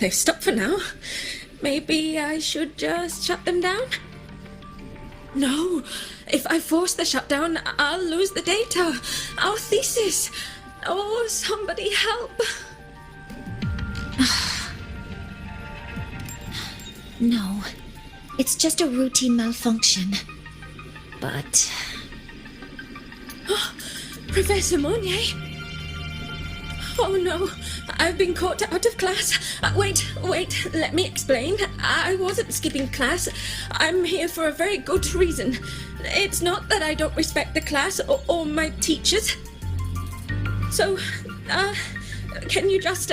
they've stopped for now. Maybe I should just shut them down? No, if I force the shutdown, I'll lose the data. Our thesis. Oh, somebody help. No, it's just a routine malfunction. But... Professor Monnier? Oh no, I've been caught out of class. Wait, let me explain. I wasn't skipping class. I'm here for a very good reason. It's not that I don't respect the class or my teachers. So, can you just...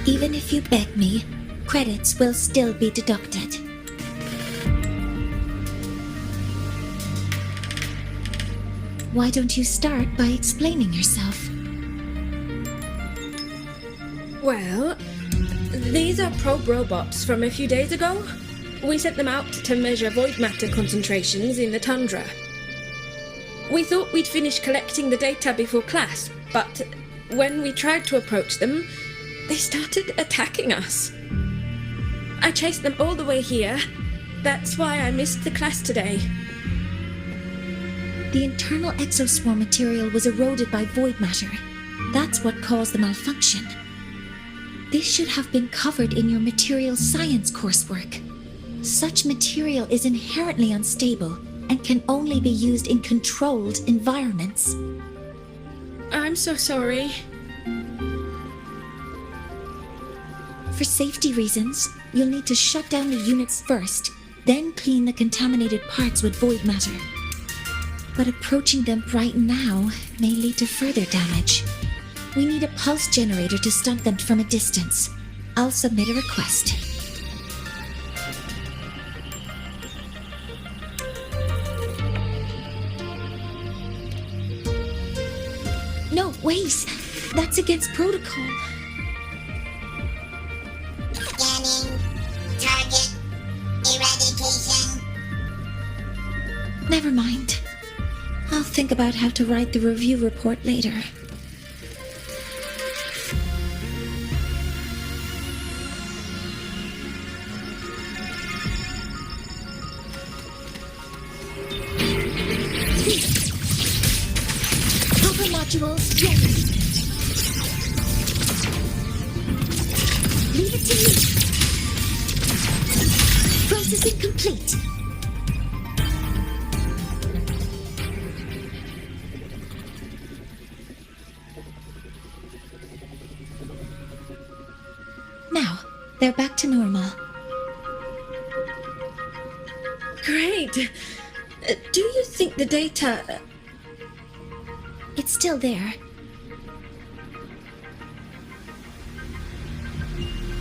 Even if you beg me, credits will still be deducted. Why don't you start by explaining yourself? Well, these are probe robots from a few days ago. We sent them out to measure void matter concentrations in the tundra. We thought we'd finish collecting the data before class, but when we tried to approach them, they started attacking us. I chased them all the way here. That's why I missed the class today. The internal exoswarm material was eroded by void matter. That's what caused the malfunction. This should have been covered in your material science coursework. Such material is inherently unstable and can only be used in controlled environments. I'm so sorry. For safety reasons, you'll need to shut down the units first, then clean the contaminated parts with void matter. But approaching them right now may lead to further damage. We need a pulse generator to stop them from a distance. I'll submit a request. No, wait! That's against protocol. Scanning. Target. Eradication. Never mind. I'll think about how to write the review report later. Hopper modules ready. Leave it to me. Processing complete. Now, they're back to normal. Great. Do you think the data... It's still there.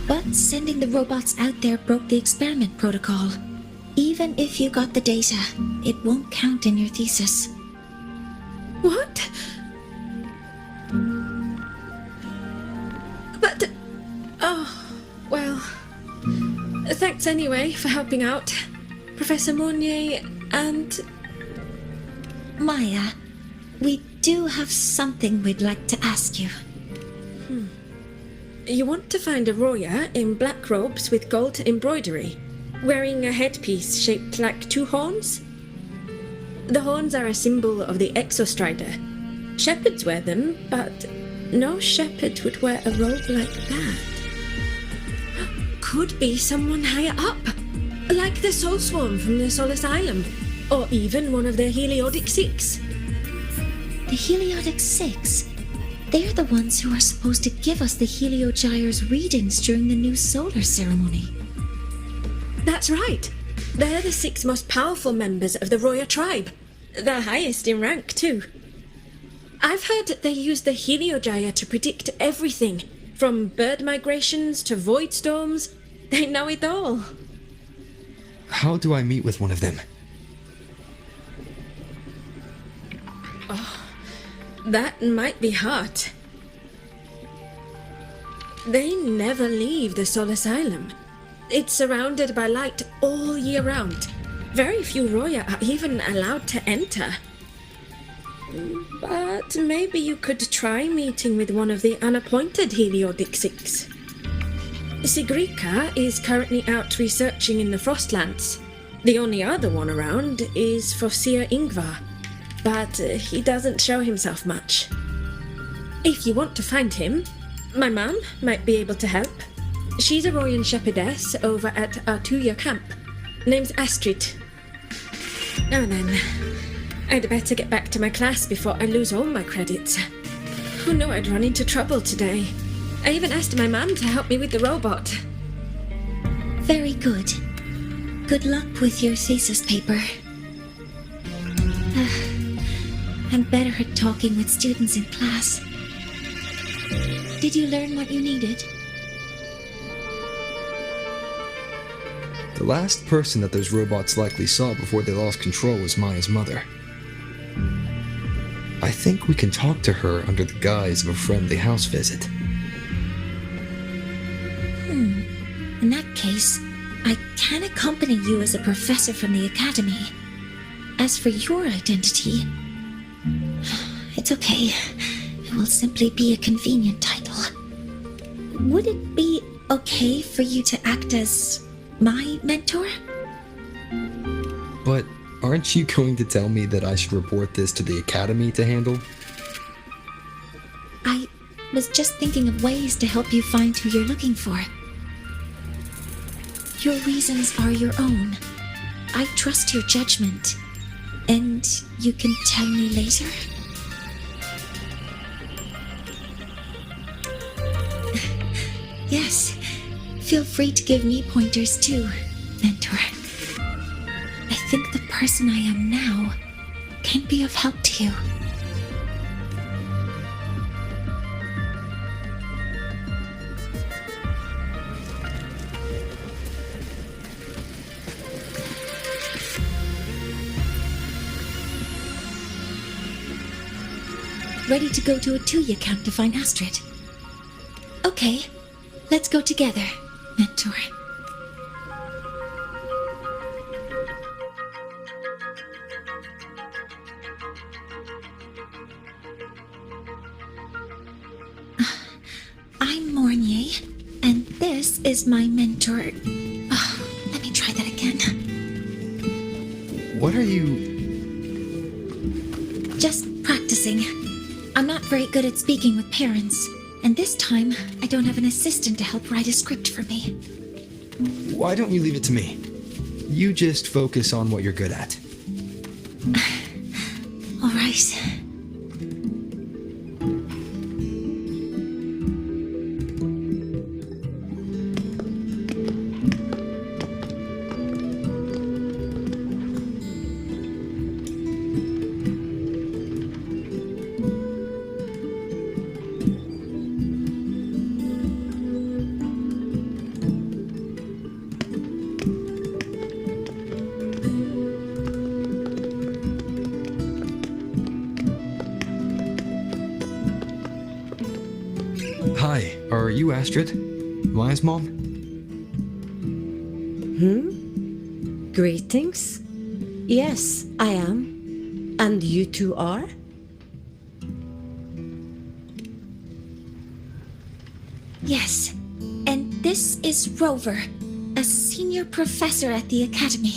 But sending the robots out there broke the experiment protocol. Even if you got the data, it won't count in your thesis. What? But... Oh, well... Thanks anyway for helping out, Professor Monnier and... Maya, we do have something we'd like to ask you. You want to find a Roya in black robes with gold embroidery, wearing a headpiece shaped like two horns? The horns are a symbol of the Exostrider. Shepherds wear them, but no shepherd would wear a robe like that. Could be someone higher up, like the Soul Swarm from the Soul Asylum, or even one of the Heliodic Six. The Heliodic Six? They're the ones who are supposed to give us the Heliogyre's readings during the new solar ceremony. That's right. They're the 6 most powerful members of the Roya tribe. The highest in rank, too. I've heard they use the Heliogyre to predict everything, from bird migrations to void storms. They know it all. How do I meet with one of them? That might be hard. They never leave the Soul Asylum. It's surrounded by light all year round. Very few Roya are even allowed to enter. But maybe you could try meeting with one of the unappointed Heliodixics. Sigrika is currently out researching in the Frostlands. The only other one around is Fosia Ingvar, but he doesn't show himself much. If you want to find him, my mum might be able to help. She's a Royan shepherdess over at Artuya camp. Name's Astrid. Now then, I'd better get back to my class before I lose all my credits. Who knew I'd run into trouble today? I even asked my mum to help me with the robot. Very good. Good luck with your thesis paper. I'm better at talking with students in class. Did you learn what you needed? The last person that those robots likely saw before they lost control was Maya's mother. I think we can talk to her under the guise of a friendly house visit. In that case, I can accompany you as a professor from the academy. As for your identity, it's okay. It will simply be a convenient title. Would it be okay for you to act as my mentor? But aren't you going to tell me that I should report this to the academy to handle? I was just thinking of ways to help you find who you're looking for. Your reasons are your own. I trust your judgment. And you can tell me later? Yes. Feel free to give me pointers too, mentor. I think the person I am now can be of help to you. Ready to go to Artuya camp to find Astrid? Okay, let's go together, mentor. I'm Mornier, and this is my mentor. Let me try that again. What are you... Just practicing. I'm not very good at speaking with parents, and this time I don't have an assistant to help write a script for me. Why don't you leave it to me? You just focus on what you're good at. All right. Hi, are you Astrid? Maya's mom? Greetings. Yes, I am. And you two are? Yes, and this is Rover, a senior professor at the academy.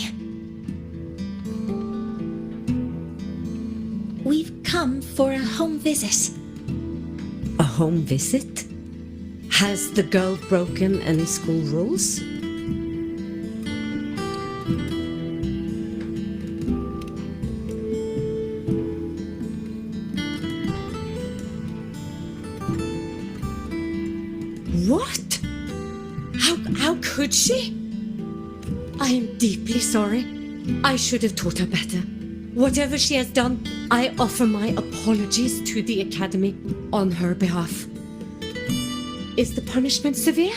We've come for a home visit. A home visit? Has the girl broken any school rules? What? How could she? I am deeply sorry. I should have taught her better. Whatever she has done, I offer my apologies to the Academy on her behalf. Is the punishment severe?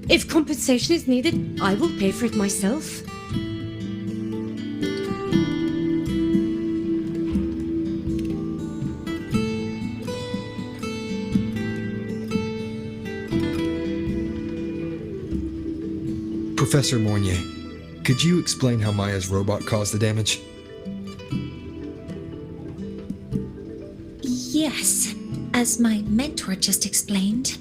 If compensation is needed, I will pay for it myself. Professor Mornier, could you explain how Maya's robot caused the damage? Yes, as my mentor just explained.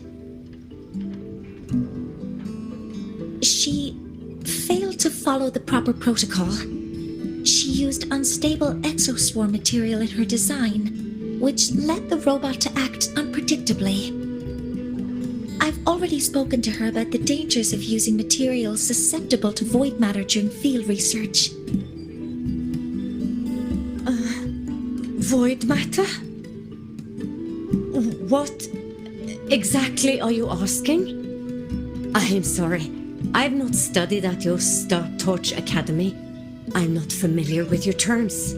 She failed to follow the proper protocol. She used unstable exoswarm material in her design, which led the robot to act unpredictably. I've already spoken to her about the dangers of using materials susceptible to void matter during field research. Void matter? What exactly are you asking? I am sorry. I've not studied at your Torch Academy. I'm not familiar with your terms.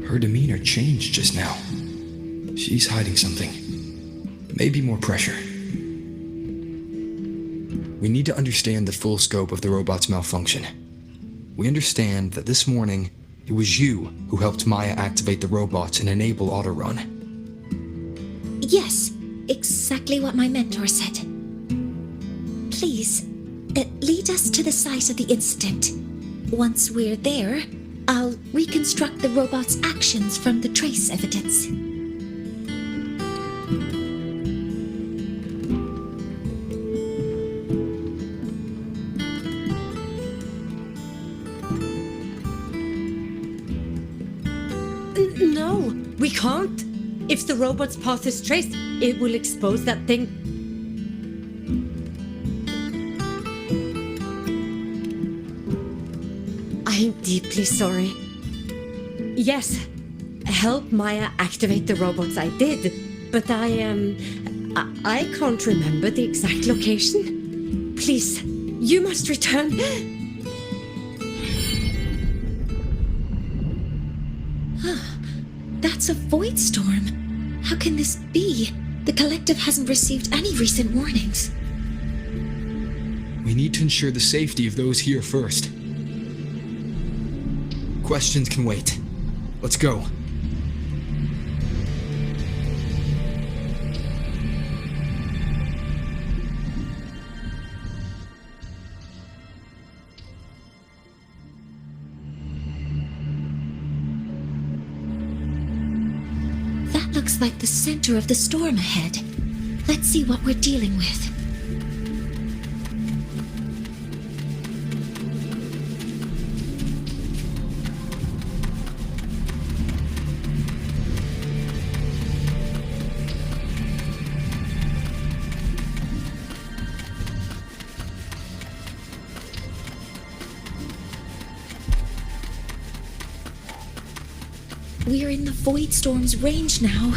Her demeanor changed just now. She's hiding something. Maybe more pressure. We need to understand the full scope of the robot's malfunction. We understand that this morning, it was you who helped Maya activate the robots and enable autorun. Yes, exactly what my mentor said. Please, lead us to the site of the incident. Once we're there, I'll reconstruct the robot's actions from the trace evidence. No, we can't. If the robot's path is traced, it will expose that thing. I'm deeply sorry. Yes, help Maya activate the robots I did, but I can't remember the exact location. Please, you must return. That's a void storm. How can this be? The collective hasn't received any recent warnings. We need to ensure the safety of those here first. Questions can wait. Let's go. That looks like the center of the storm ahead. Let's see what we're dealing with. We're in the Void Storm's range now.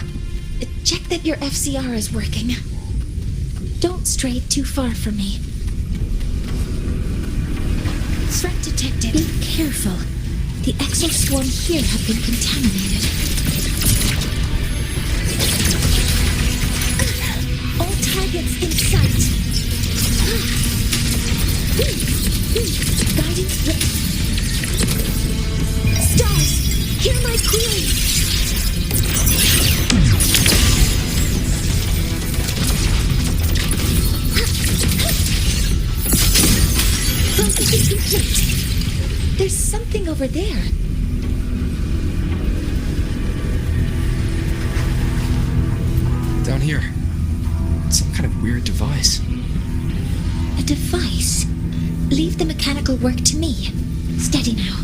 Check that your FCR is working. Don't stray too far from me. Threat detected. Be careful. The exoswarm here have been contaminated. All targets in sight. Guiding threat. Stars! Hear my query! Focus complete. There's something over there. Down here. Some kind of weird device. A device? Leave the mechanical work to me. Steady now.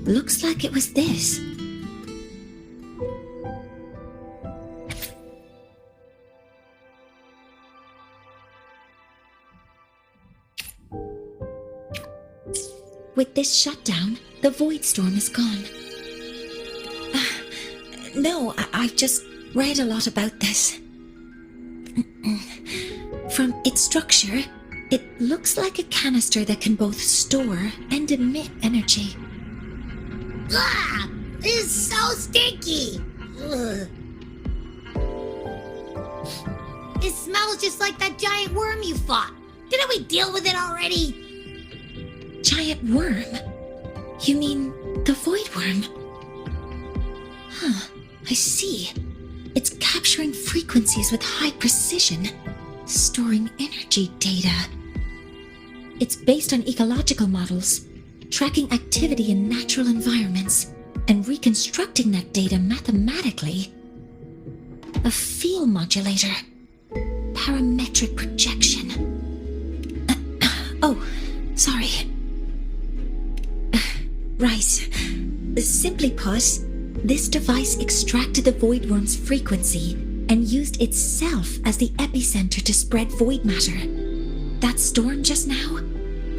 Looks like it was this. With this shutdown, the void storm is gone. No, I've just read a lot about this. From its structure, it looks like a canister that can both store and emit energy. Ah! This is so stinky! Ugh. It smells just like that giant worm you fought. Didn't we deal with it already? Giant worm? You mean the void worm? Huh, I see. It's capturing frequencies with high precision, storing energy data. It's based on ecological models, tracking activity in natural environments, and reconstructing that data mathematically. A field modulator. Parametric projection. Oh, sorry. Right. Simply put, this device extracted the void worm's frequency and used itself as the epicenter to spread void matter. That storm just now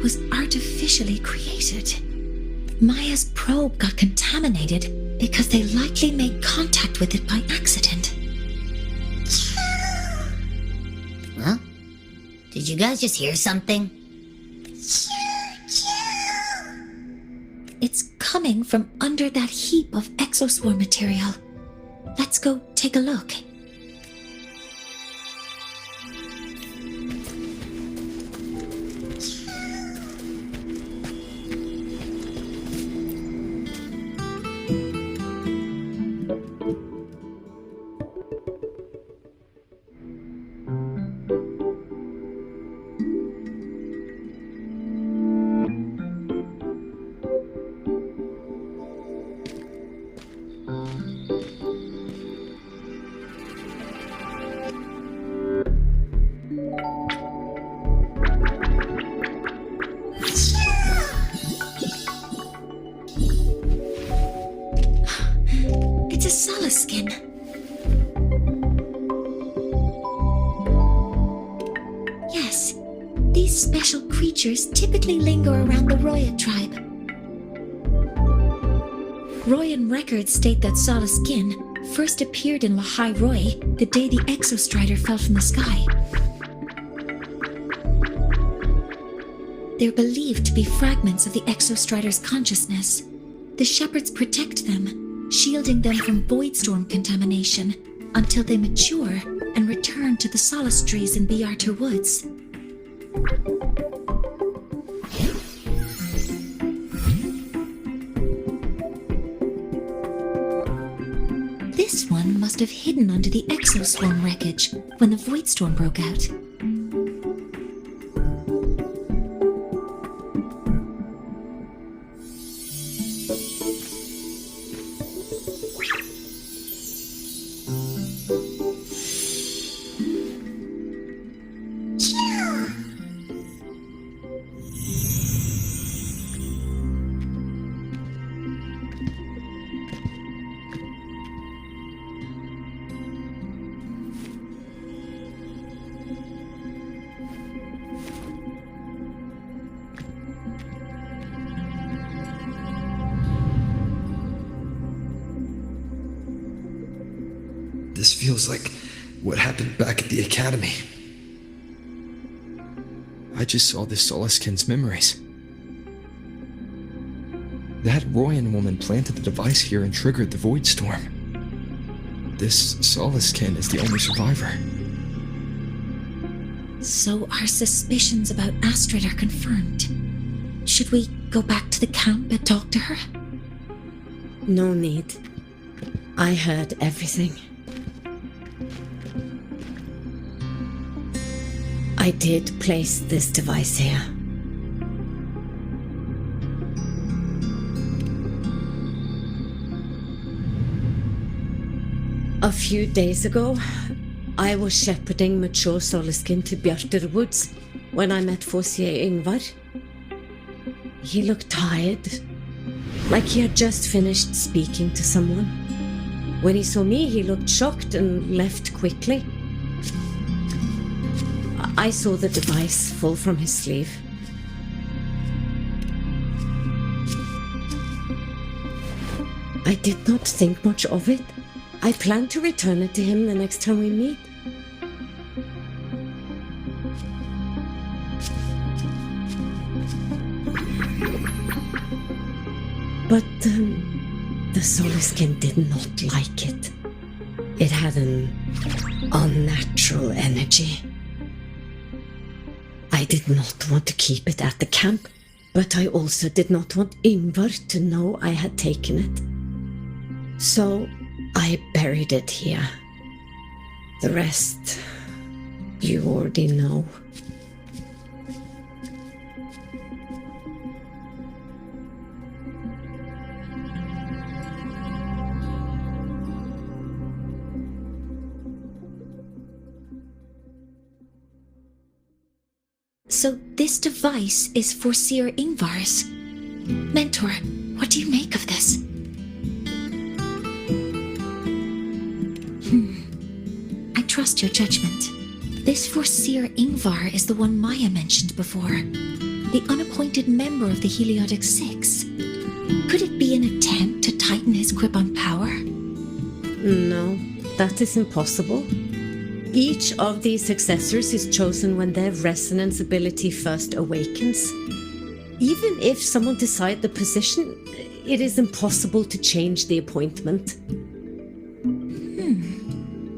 was artificially created. Maya's probe got contaminated because they likely made contact with it by accident. Huh? Did you guys just hear something? It's coming from under that heap of exoswarm material. Let's go take a look. It's a Solace skin. Yes, these special creatures typically linger around the Roya tribe. Royan records state that Solace skin first appeared in Lahai Roy the day the Exostrider fell from the sky. They're believed to be fragments of the Exostrider's consciousness. The shepherds protect them, shielding them from void storm contamination until they mature and return to the Solace trees in Biarter Woods. This one must have hidden under the exoswarm wreckage when the void storm broke out. This feels like what happened back at the academy. I just saw this Solaskin's memories. That Royan woman planted the device here and triggered the void storm. This Solaskin is the only survivor. So our suspicions about Astrid are confirmed. Should we go back to the camp and talk to her? No need. I heard everything. I did place this device here. A few days ago, I was shepherding mature Solaskin to Bjarter Woods when I met Fossier Ingvar. He looked tired, like he had just finished speaking to someone. When he saw me, he looked shocked and left quickly. I saw the device fall from his sleeve. I did not think much of it. I plan to return it to him the next time we meet. But the Solaskin did not like it. It had an unnatural energy. I did not want to keep it at the camp, but I also did not want Ingvar to know I had taken it. So I buried it here. The rest, you already know. So this device is for Seer Ingvar's. Mentor, what do you make of this? I trust your judgment. This Forseer Ingvar is the one Maya mentioned before. The unappointed member of the Heliotic Six. Could it be an attempt to tighten his grip on power? No, that is impossible. Each of these successors is chosen when their resonance ability first awakens. Even if someone decides the position, it is impossible to change the appointment.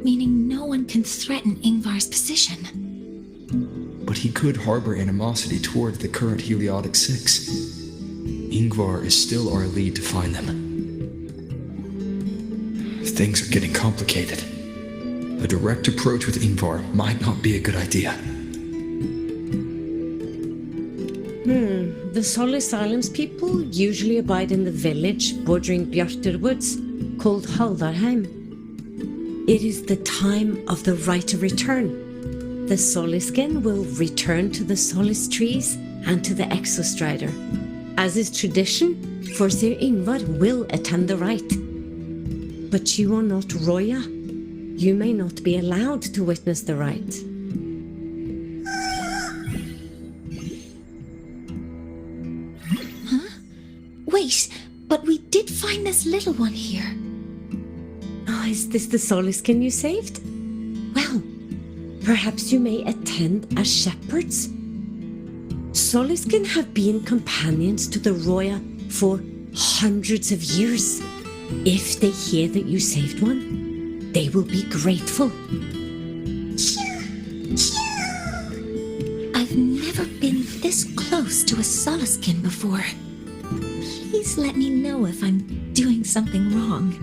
Meaning no one can threaten Ingvar's position. But he could harbor animosity toward the current Heliotic Six. Ingvar is still our lead to find them. Things are getting complicated. A direct approach with Ingvar might not be a good idea. The Solace Islands people usually abide in the village bordering Bjartur Woods, called Haldarheim. It is the time of the right of return. The Soliskin will return to the Solace trees and to the Exostrider. As is tradition, Forseer Ingvar will attend the rite. But you are not Roya. You may not be allowed to witness the rite. Wait, but we did find this little one here. Oh, is this the Soliskin you saved? Well, perhaps you may attend as shepherds. Soliskin have been companions to the Roya for hundreds of years. If they hear that you saved one, they will be grateful. I've never been this close to a Soliskin before. Please let me know if I'm doing something wrong.